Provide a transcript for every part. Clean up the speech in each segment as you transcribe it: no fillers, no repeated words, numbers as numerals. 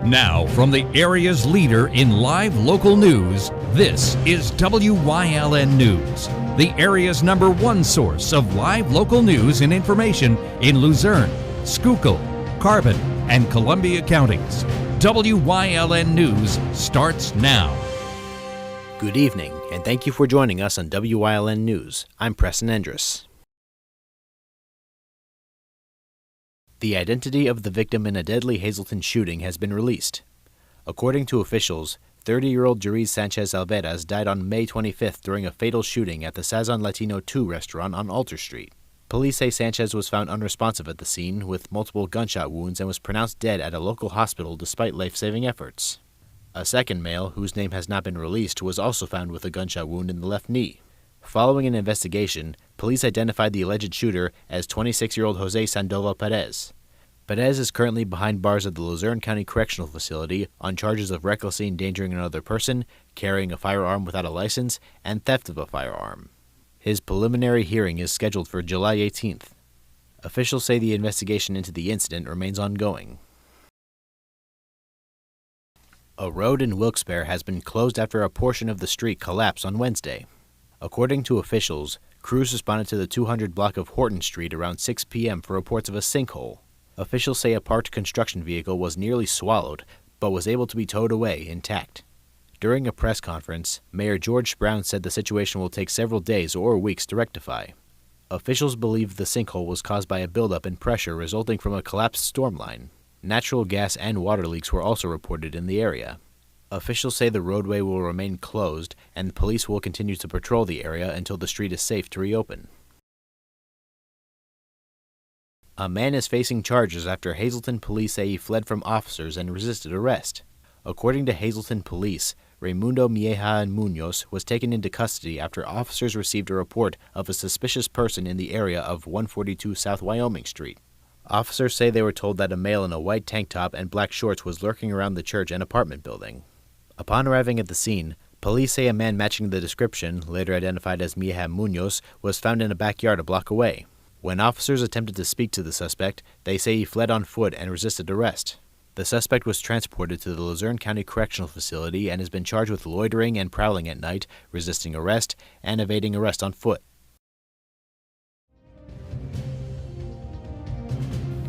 Now, from the area's leader in live local news, this is WYLN News, the area's #1 source of live local news and information in Luzerne, Schuylkill, Carbon, and Columbia counties. WYLN News starts now. Good evening, and thank you for joining us on WYLN News. I'm Preston Endress. The identity of the victim in a deadly Hazleton shooting has been released. According to officials, 30-year-old Jeriz Sanchez Alveraz died on May 25th during a fatal shooting at the Sazon Latino 2 restaurant on Alter Street. Police say Sanchez was found unresponsive at the scene with multiple gunshot wounds and was pronounced dead at a local hospital despite life-saving efforts. A second male, whose name has not been released, was also found with a gunshot wound in the left knee. Following an investigation, police identified the alleged shooter as 26-year-old Jose Sandoval Perez. Perez is currently behind bars at the Luzerne County Correctional Facility on charges of recklessly endangering another person, carrying a firearm without a license, and theft of a firearm. His preliminary hearing is scheduled for July 18th. Officials say the investigation into the incident remains ongoing. A road in Wilkes-Barre has been closed after a portion of the street collapsed on Wednesday. According to officials, crews responded to the 200 block of Horton Street around 6 p.m. for reports of a sinkhole. Officials say a parked construction vehicle was nearly swallowed, but was able to be towed away intact. During a press conference, Mayor George Brown said the situation will take several days or weeks to rectify. Officials believe the sinkhole was caused by a buildup in pressure resulting from a collapsed storm line. Natural gas and water leaks were also reported in the area. Officials say the roadway will remain closed, and the police will continue to patrol the area until the street is safe to reopen. A man is facing charges after Hazleton police say he fled from officers and resisted arrest. According to Hazleton police, Raimundo Mieja Munoz was taken into custody after officers received a report of a suspicious person in the area of 142 South Wyoming Street. Officers say they were told that a male in a white tank top and black shorts was lurking around the church and apartment building. Upon arriving at the scene, police say a man matching the description, later identified as Mieja Munoz, was found in a backyard a block away. When officers attempted to speak to the suspect, they say he fled on foot and resisted arrest. The suspect was transported to the Luzerne County Correctional Facility and has been charged with loitering and prowling at night, resisting arrest, and evading arrest on foot.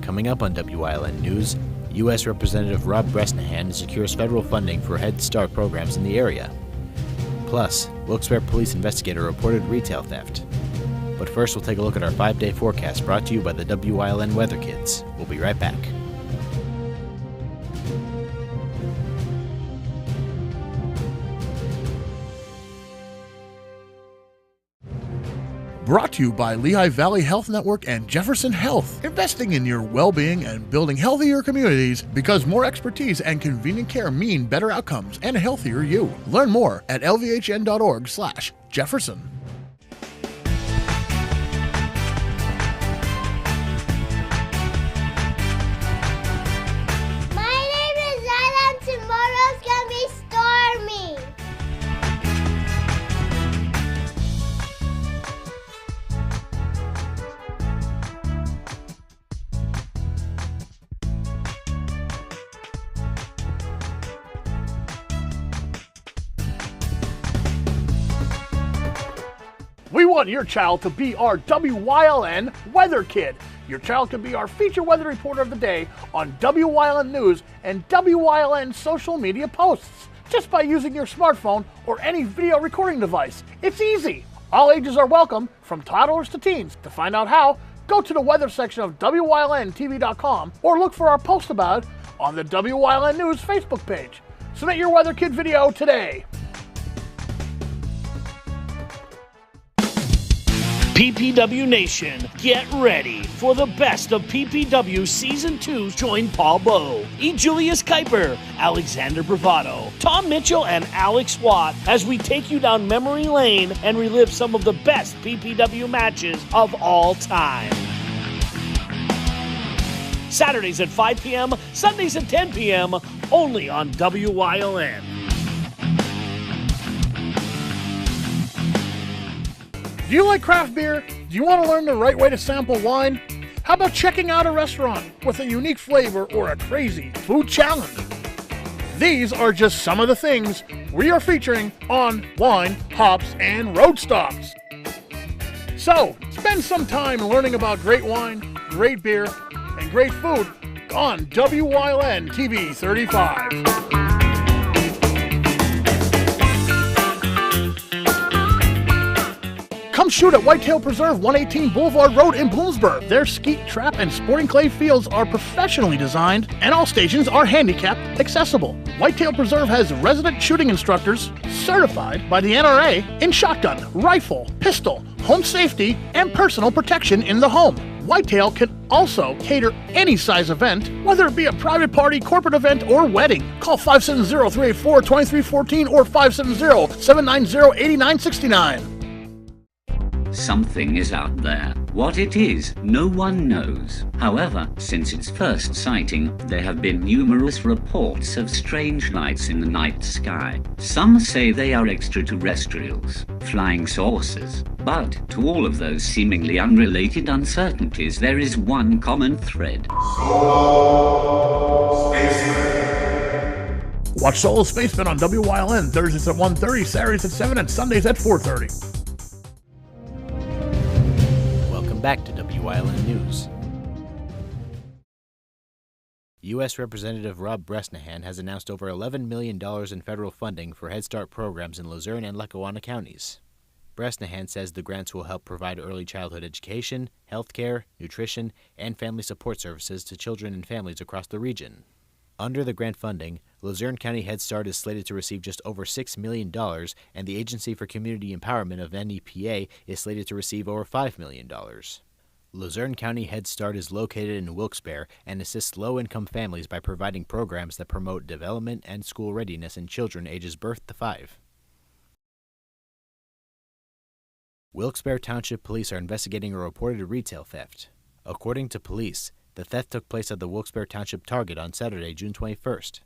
Coming up on WYLN News, U.S. Representative Rob Bresnahan secures federal funding for Head Start programs in the area. Plus, Wilkes-Barre police investigator reported retail theft. But first, we'll take a look at our 5-day forecast brought to you by the WYLN Weather Kids. We'll be right back. Brought to you by Lehigh Valley Health Network and Jefferson Health. Investing in your well-being and building healthier communities because more expertise and convenient care mean better outcomes and a healthier you. Learn more at lvhn.org/Jefferson. We want your child to be our WYLN Weather Kid. Your child can be our feature weather reporter of the day on WYLN News and WYLN social media posts just by using your smartphone or any video recording device. It's easy. All ages are welcome, from toddlers to teens. To find out how, go to the weather section of WYLNTV.com or look for our post about it on the WYLN News Facebook page. Submit your Weather Kid video today. PPW Nation, get ready for the best of PPW Season 2. Join Paul Bowe, E. Julius Kuiper, Alexander Bravado, Tom Mitchell, and Alex Watt as we take you down memory lane and relive some of the best PPW matches of all time. Saturdays at 5 p.m., Sundays at 10 p.m., only on WYLN. Do you like craft beer? Do you want to learn the right way to sample wine? How about checking out a restaurant with a unique flavor or a crazy food challenge? These are just some of the things we are featuring on Wine, Hops, and Road Stops. So, spend some time learning about great wine, great beer, and great food on WYLN TV 35. Come shoot at Whitetail Preserve, 118 Boulevard Road in Bloomsburg. Their skeet, trap, and sporting clay fields are professionally designed, and all stations are handicapped accessible. Whitetail Preserve has resident shooting instructors certified by the NRA in shotgun, rifle, pistol, home safety, and personal protection in the home. Whitetail can also cater any size event, whether it be a private party, corporate event, or wedding. Call 570-384-2314 or 570-790-8969. Something is out there. What it is, no one knows. However, since its first sighting, there have been numerous reports of strange lights in the night sky. Some say they are extraterrestrials, flying saucers. But to all of those seemingly unrelated uncertainties, there is one common thread. Solo Spaceman. Watch Solo Spaceman on WYLN Thursdays at 1:30, Saturdays at 7, and Sundays at 4:30. Back to WYLN News. U.S. Representative Rob Bresnahan has announced over $11 million in federal funding for Head Start programs in Luzerne and Lackawanna counties. Bresnahan says the grants will help provide early childhood education, health care, nutrition, and family support services to children and families across the region. Under the grant funding, Luzerne County Head Start is slated to receive just over $6 million, and the Agency for Community Empowerment of NEPA is slated to receive over $5 million. Luzerne County Head Start is located in Wilkes-Barre and assists low-income families by providing programs that promote development and school readiness in children ages birth to 5. Wilkes-Barre Township Police are investigating a reported retail theft. According to police, the theft took place at the Wilkes-Barre Township Target on Saturday, June 21st.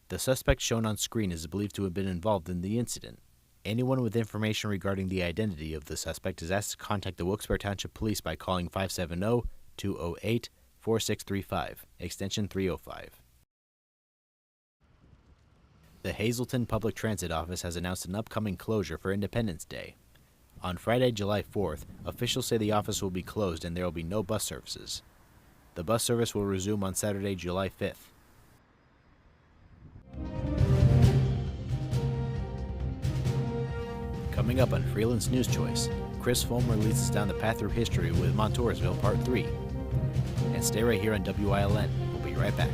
The suspect shown on screen is believed to have been involved in the incident. Anyone with information regarding the identity of the suspect is asked to contact the Wilkes-Barre Township Police by calling 570-208-4635, extension 305. The Hazleton Public Transit Office has announced an upcoming closure for Independence Day. On Friday, July 4th, officials say the office will be closed and there will be no bus services. The bus service will resume on Saturday, July 5th. Coming up on Freeland's News Choice, Chris Fulmer leads us down the path through history with Montoursville Part 3. And stay right here on WYLN. We'll be right back.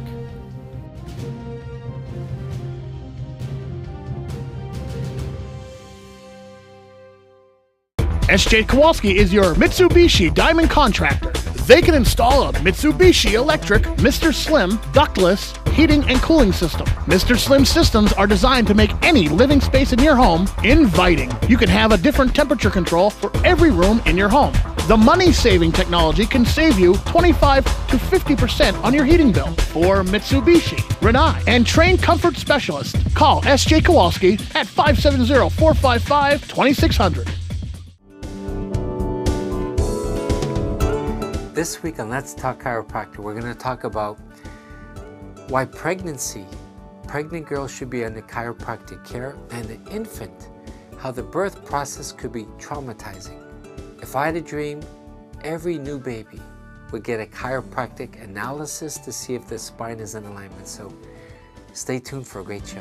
SJ Kowalski is your Mitsubishi Diamond Contractor. They can install a Mitsubishi electric Mr. Slim ductless heating and cooling system. Mr. Slim systems are designed to make any living space in your home inviting. You can have a different temperature control for every room in your home. The money-saving technology can save you 25 to 50% on your heating bill. For Mitsubishi, Rinnai, and trained comfort specialists, call SJ Kowalski at 570-455-2600. This week on Let's Talk Chiropractor, we're going to talk about why pregnant girls should be under chiropractic care, and the infant, how the birth process could be traumatizing. If I had a dream, every new baby would get a chiropractic analysis to see if the spine is in alignment. So stay tuned for a great show.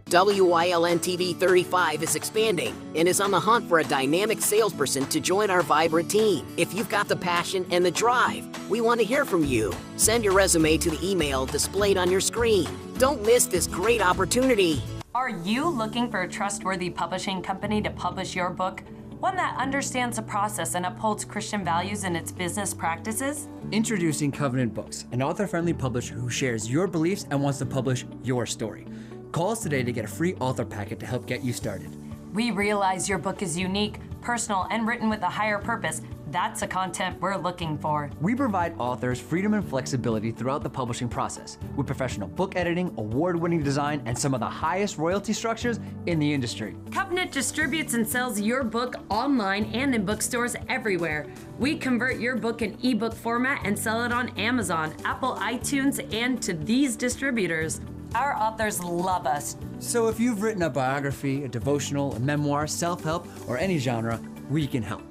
WYLN TV 35 is expanding and is on the hunt for a dynamic salesperson to join our vibrant team. If you've got the passion and the drive, we want to hear from you. Send your resume to the email displayed on your screen. Don't miss this great opportunity. Are you looking for a trustworthy publishing company to publish your book? One that understands the process and upholds Christian values in its business practices? Introducing Covenant Books, an author-friendly publisher who shares your beliefs and wants to publish your story. Call us today to get a free author packet to help get you started. We realize your book is unique, personal, and written with a higher purpose. That's the content we're looking for. We provide authors freedom and flexibility throughout the publishing process with professional book editing, award-winning design, and some of the highest royalty structures in the industry. Covenant distributes and sells your book online and in bookstores everywhere. We convert your book in ebook format and sell it on Amazon, Apple iTunes, and to these distributors. Our authors love us. So if you've written a biography, a devotional, a memoir, self-help, or any genre, we can help.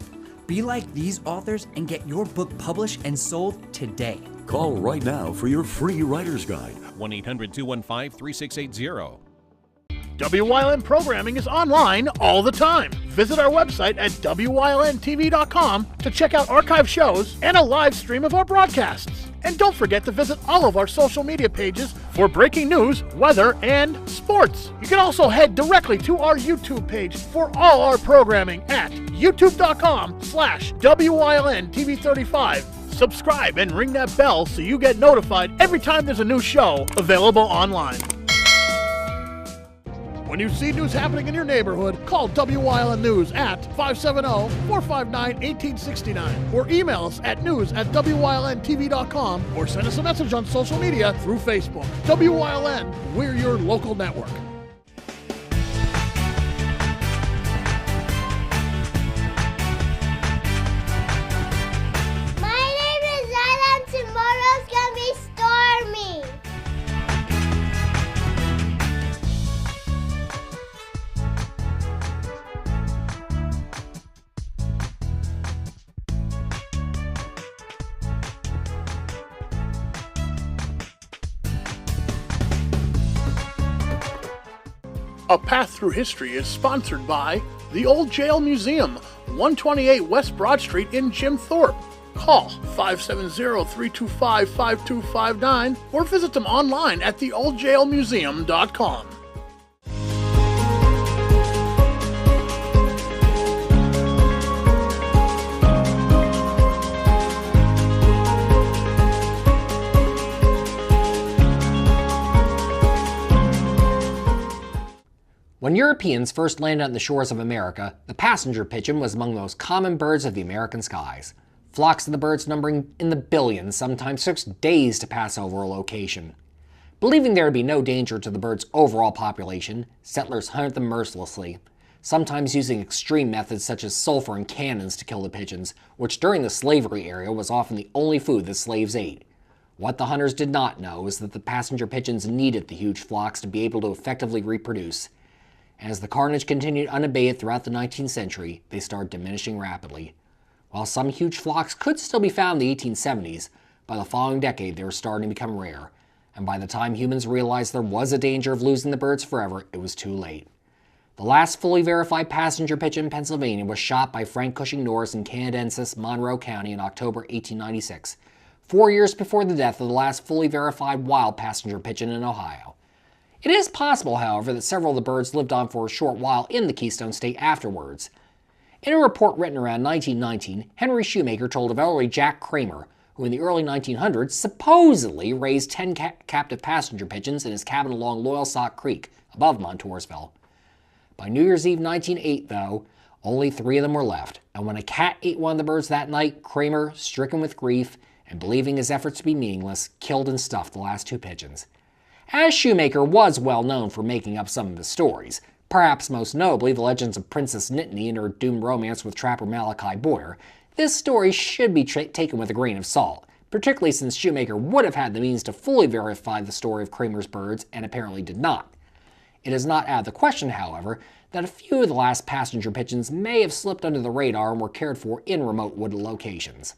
Be like these authors and get your book published and sold today. Call right now for your free writer's guide. 1-800-215-3680. WYLN programming is online all the time. Visit our website at WYLNTV.com to check out archive shows and a live stream of our broadcasts. And don't forget to visit all of our social media pages for breaking news, weather, and sports. You can also head directly to our YouTube page for all our programming at youtube.com/WYLNTV35. Subscribe and ring that bell so you get notified every time there's a new show available online. When you see news happening in your neighborhood, call WYLN News at 570-459-1869 or email us at news@WYLNTV.com or send us a message on social media through Facebook. WYLN, we're your local network. My name is Zyla and tomorrow's gonna be stormy. A Path Through History is sponsored by the Old Jail Museum, 128 West Broad Street in Jim Thorpe. Call 570-325-5259 or visit them online at theoldjailmuseum.com. When Europeans first landed on the shores of America, the passenger pigeon was among the most common birds of the American skies. Flocks of the birds numbering in the billions sometimes took days to pass over a location. Believing there would be no danger to the bird's overall population, settlers hunted them mercilessly, sometimes using extreme methods such as sulfur and cannons to kill the pigeons, which during the slavery era was often the only food that slaves ate. What the hunters did not know is that the passenger pigeons needed the huge flocks to be able to effectively reproduce. As the carnage continued unabated throughout the 19th century, they started diminishing rapidly. While some huge flocks could still be found in the 1870s, by the following decade they were starting to become rare, and by the time humans realized there was a danger of losing the birds forever, it was too late. The last fully verified passenger pigeon in Pennsylvania was shot by Frank Cushing Norris in Canadensis, Monroe County in October 1896, 4 years before the death of the last fully verified wild passenger pigeon in Ohio. It is possible, however, that several of the birds lived on for a short while in the Keystone State afterwards. In a report written around 1919, Henry Shoemaker told of elderly Jack Kramer, who in the early 1900s supposedly raised 10 captive passenger pigeons in his cabin along Loyalsock Creek, above Montoursville. By New Year's Eve 1908, though, only 3 of them were left, and when a cat ate one of the birds that night, Kramer, stricken with grief and believing his efforts to be meaningless, killed and stuffed the last 2 pigeons. As Shoemaker was well known for making up some of his stories, perhaps most notably the legends of Princess Nittany and her doomed romance with trapper Malachi Boyer, this story should be taken with a grain of salt, particularly since Shoemaker would have had the means to fully verify the story of Kramer's birds and apparently did not. It is not out of the question, however, that a few of the last passenger pigeons may have slipped under the radar and were cared for in remote wooded locations.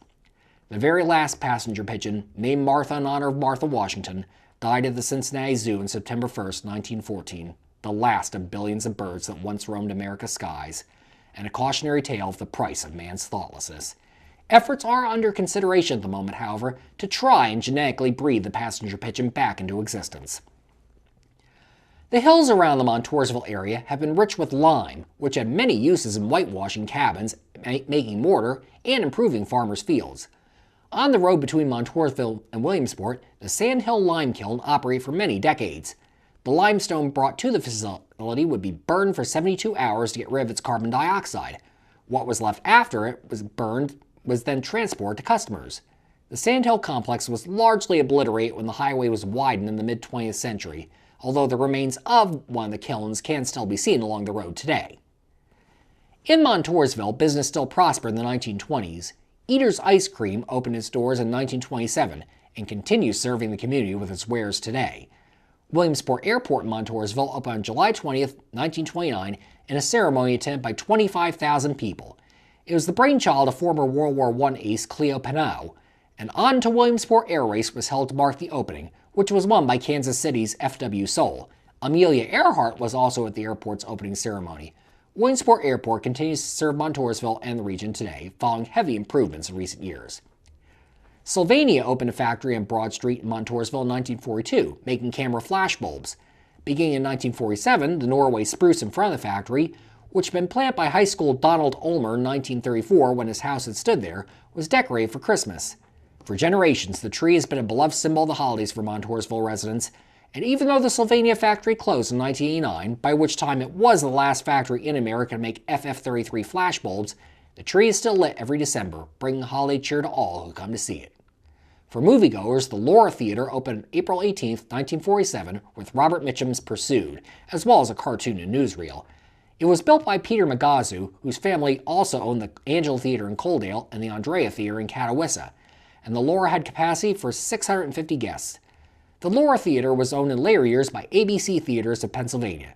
The very last passenger pigeon, named Martha in honor of Martha Washington, died at the Cincinnati Zoo on September 1st, 1914, the last of billions of birds that once roamed America's skies, and a cautionary tale of the price of man's thoughtlessness. Efforts are under consideration at the moment, however, to try and genetically breed the passenger pigeon back into existence. The hills around the Montoursville area have been rich with lime, which had many uses in whitewashing cabins, making mortar, and improving farmers' fields. On the road between Montoursville and Williamsport, the Sandhill Lime Kiln operated for many decades. The limestone brought to the facility would be burned for 72 hours to get rid of its carbon dioxide. What was left after it was burned was then transported to customers. The Sandhill complex was largely obliterated when the highway was widened in the mid-20th century, although the remains of one of the kilns can still be seen along the road today. In Montoursville, business still prospered in the 1920s. Eater's Ice Cream opened its doors in 1927 and continues serving the community with its wares today. Williamsport Airport in Montoursville opened on July 20th, 1929, in a ceremony attended by 25,000 people. It was the brainchild of former World War I ace Cleo Pinot. An On to Williamsport air race was held to mark the opening, which was won by Kansas City's F.W. Soule. Amelia Earhart was also at the airport's opening ceremony. Williamsport Airport continues to serve Montoursville and the region today, following heavy improvements in recent years. Sylvania opened a factory on Broad Street in Montoursville in 1942, making camera flash bulbs. Beginning in 1947, the Norway spruce in front of the factory, which had been planted by high school Donald Ulmer in 1934 when his house had stood there, was decorated for Christmas. For generations, the tree has been a beloved symbol of the holidays for Montoursville residents, and even though the Sylvania factory closed in 1989, by which time it was the last factory in America to make FF33 flash bulbs, the tree is still lit every December, bringing holiday cheer to all who come to see it. For moviegoers, the Laura Theater opened April 18, 1947, with Robert Mitchum's Pursued, as well as a cartoon and newsreel. It was built by Peter Magazu, whose family also owned the Angela Theater in Coaldale and the Andrea Theater in Catawissa, and the Laura had capacity for 650 guests. The Laura Theater was owned in later years by ABC Theaters of Pennsylvania.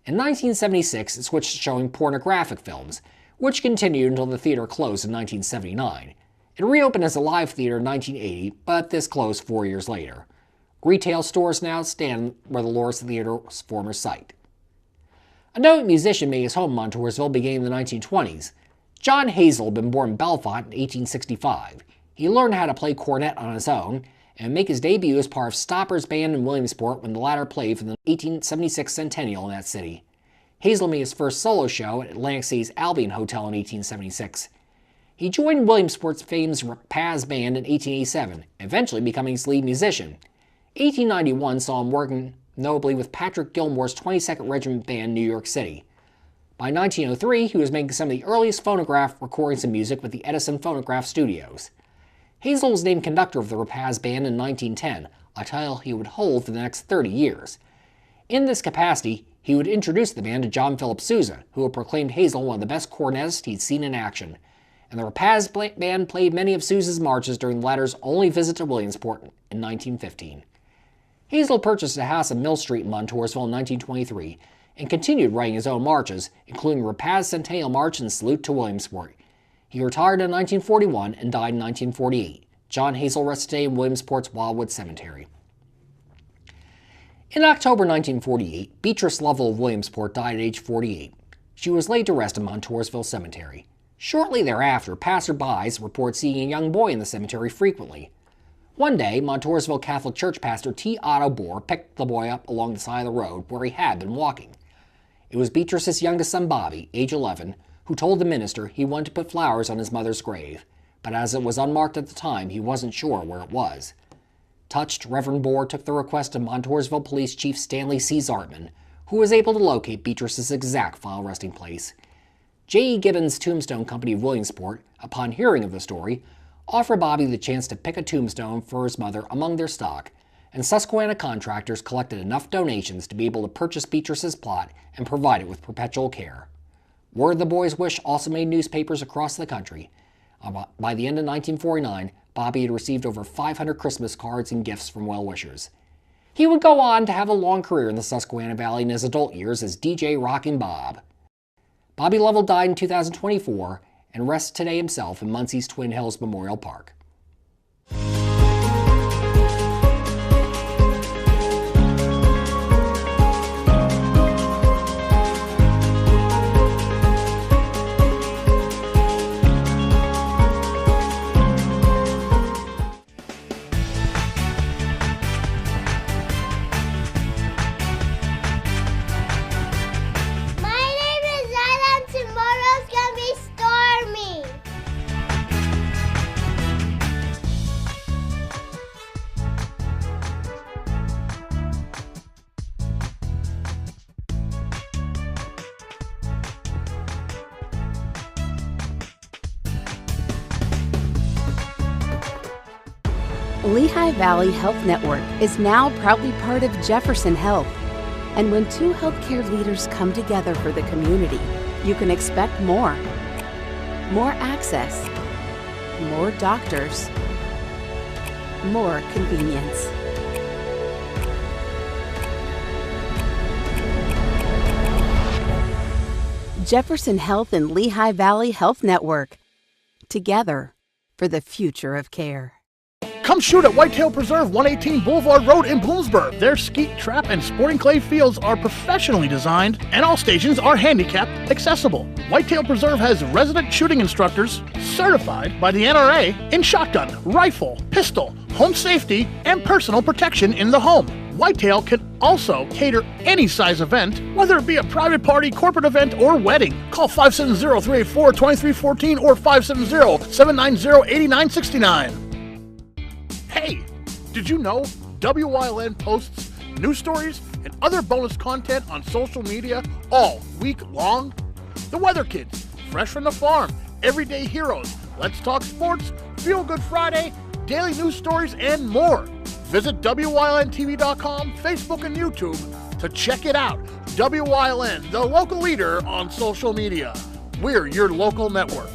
In 1976, it switched to showing pornographic films, which continued until the theater closed in 1979. It reopened as a live theater in 1980, but this closed 4 years later. Retail stores now stand where the Laura Theater's former site. A noted musician made his home in Montoursville beginning in the 1920s. John Hazel had been born in Belfont in 1865. He learned how to play cornet on his own and make his debut as part of Stopper's band in Williamsport when the latter played for the 1876 centennial in that city. Hazel made his first solo show at Atlantic City's Albion Hotel in 1876. He joined Williamsport's famous Rapaz band in 1887, eventually becoming its lead musician. 1891 saw him working notably with Patrick Gilmore's 22nd Regiment Band in New York City. By 1903, he was making some of the earliest phonograph recordings of music with the Edison Phonograph Studios. Hazel was named conductor of the Rapaz Band in 1910, a title he would hold for the next 30 years. In this capacity, he would introduce the band to John Philip Sousa, who had proclaimed Hazel one of the best cornetists he'd seen in action, and the Rapaz Band played many of Sousa's marches during the latter's only visit to Williamsport in 1915. Hazel purchased a house on Mill Street in Montoursville in 1923 and continued writing his own marches, including Rapaz Centennial March and Salute to Williamsport. He retired in 1941 and died in 1948. John Hazel rests today in Williamsport's Wildwood Cemetery. In October 1948, Beatrice Lovell of Williamsport died at age 48. She was laid to rest in Montoursville Cemetery. Shortly thereafter, passersby reported seeing a young boy in the cemetery frequently. One day, Montoursville Catholic Church pastor T. Otto Bohr picked the boy up along the side of the road where he had been walking. It was Beatrice's youngest son, Bobby, age 11, who told the minister he wanted to put flowers on his mother's grave, but as it was unmarked at the time, he wasn't sure where it was. Touched, Reverend Bohr took the request to Montoursville Police Chief Stanley C. Zartman, who was able to locate Beatrice's exact final resting place. J. E. Gibbons Tombstone Company of Williamsport, upon hearing of the story, offered Bobby the chance to pick a tombstone for his mother among their stock, and Susquehanna contractors collected enough donations to be able to purchase Beatrice's plot and provide it with perpetual care. Word of the boy's wish also made newspapers across the country. By the end of 1949, Bobby had received over 500 Christmas cards and gifts from well-wishers. He would go on to have a long career in the Susquehanna Valley in his adult years as DJ Rockin' Bob. Bobby Lovell died in 2024 and rests today himself in Muncie's Twin Hills Memorial Park. Lehigh Valley Health Network is now proudly part of Jefferson Health. And when two healthcare leaders come together for the community, you can expect more. More access, more doctors, more convenience. Jefferson Health and Lehigh Valley Health Network. Together for the future of care. Come shoot at Whitetail Preserve, 118 Boulevard Road in Bloomsburg. Their skeet, trap, and sporting clay fields are professionally designed, and all stations are handicap accessible. Whitetail Preserve has resident shooting instructors certified by the NRA in shotgun, rifle, pistol, home safety, and personal protection in the home. Whitetail can also cater any size event, whether it be a private party, corporate event, or wedding. Call 570-384-2314 or 570-790-8969. Hey, did you know WYLN posts news stories and other bonus content on social media all week long? The Weather Kids, Fresh from the Farm, Everyday Heroes, Let's Talk Sports, Feel Good Friday, daily news stories, and more. Visit WYLNTV.com, Facebook, and YouTube to check it out. WYLN, the local leader on social media. We're your local network.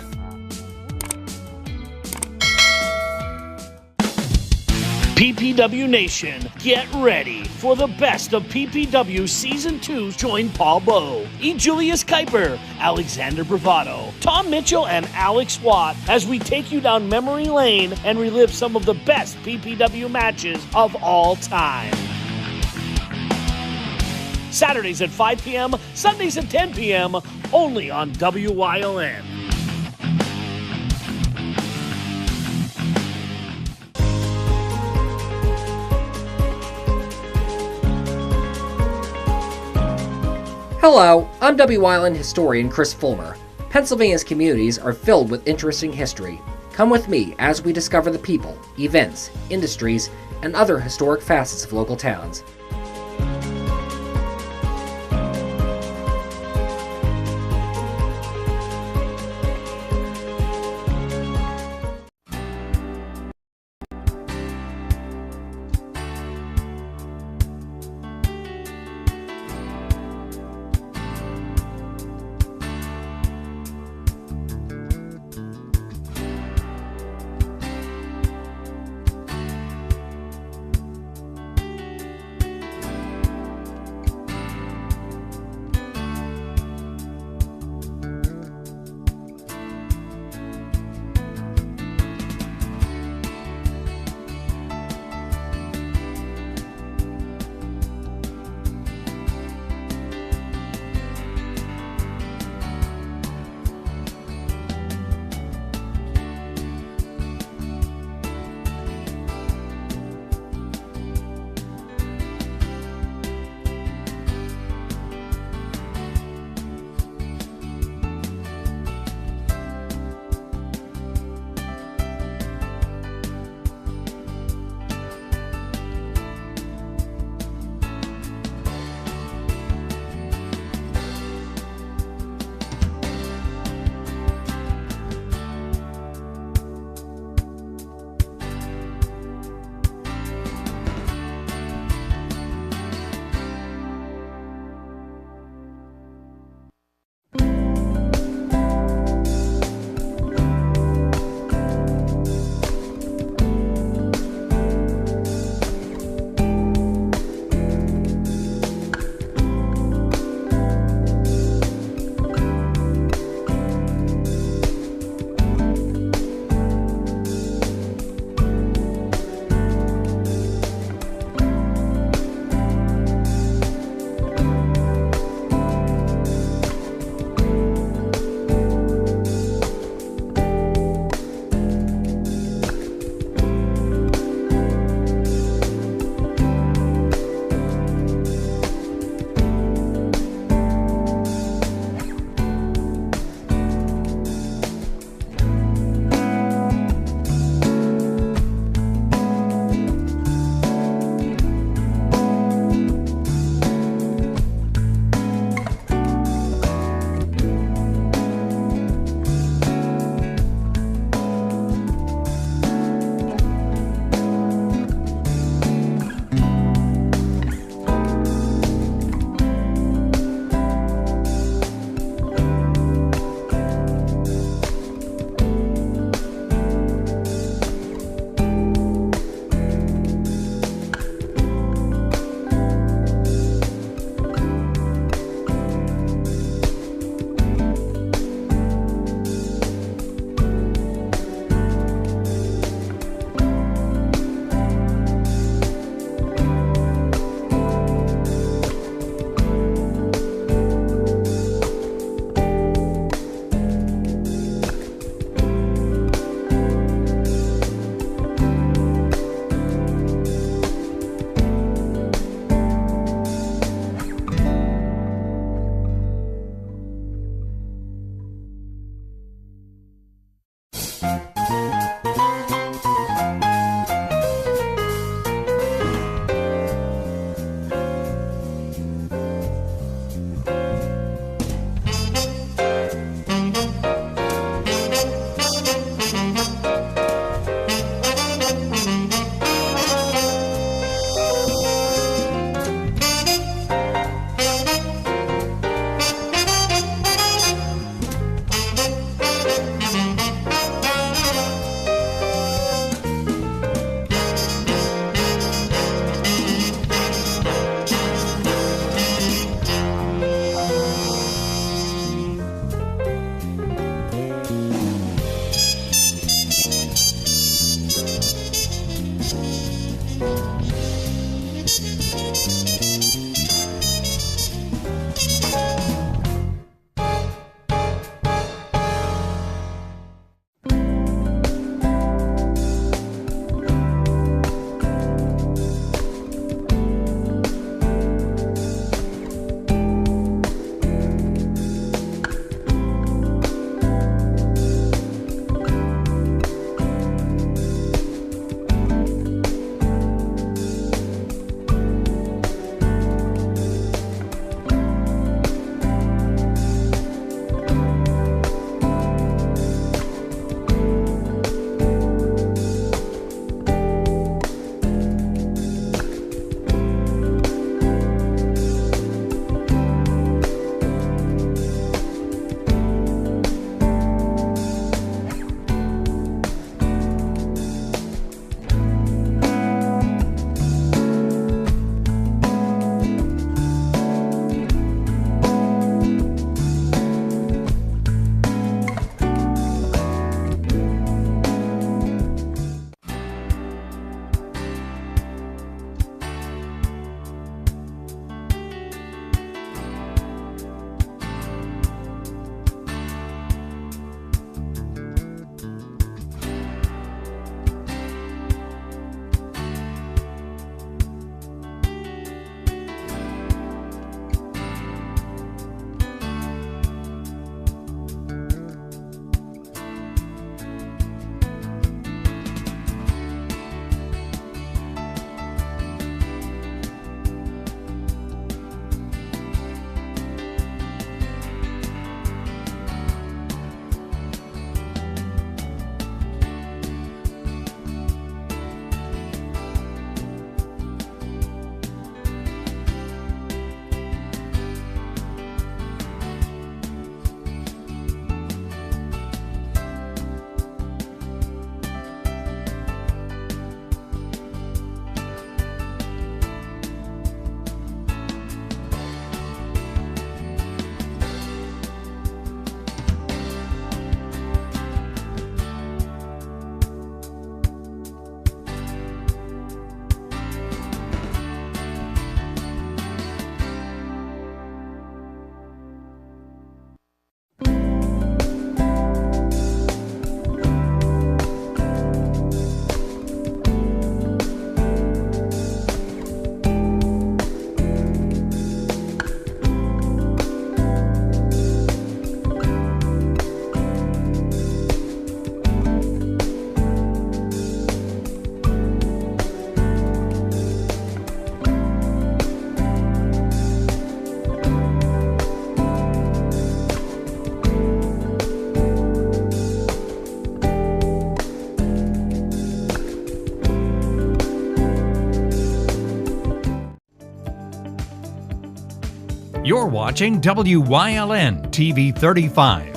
PPW Nation, get ready for the best of PPW Season 2. Join Paul Bowe, E. Julius Kuiper, Alexander Bravado, Tom Mitchell, and Alex Watt as we take you down memory lane and relive some of the best PPW matches of all time. Saturdays at 5 p.m., Sundays at 10 p.m., only on WYLN. Hello, I'm WYLN historian Chris Fulmer. Pennsylvania's communities are filled with interesting history. Come with me as we discover the people, events, industries, and other historic facets of local towns. You're watching WYLN TV 35.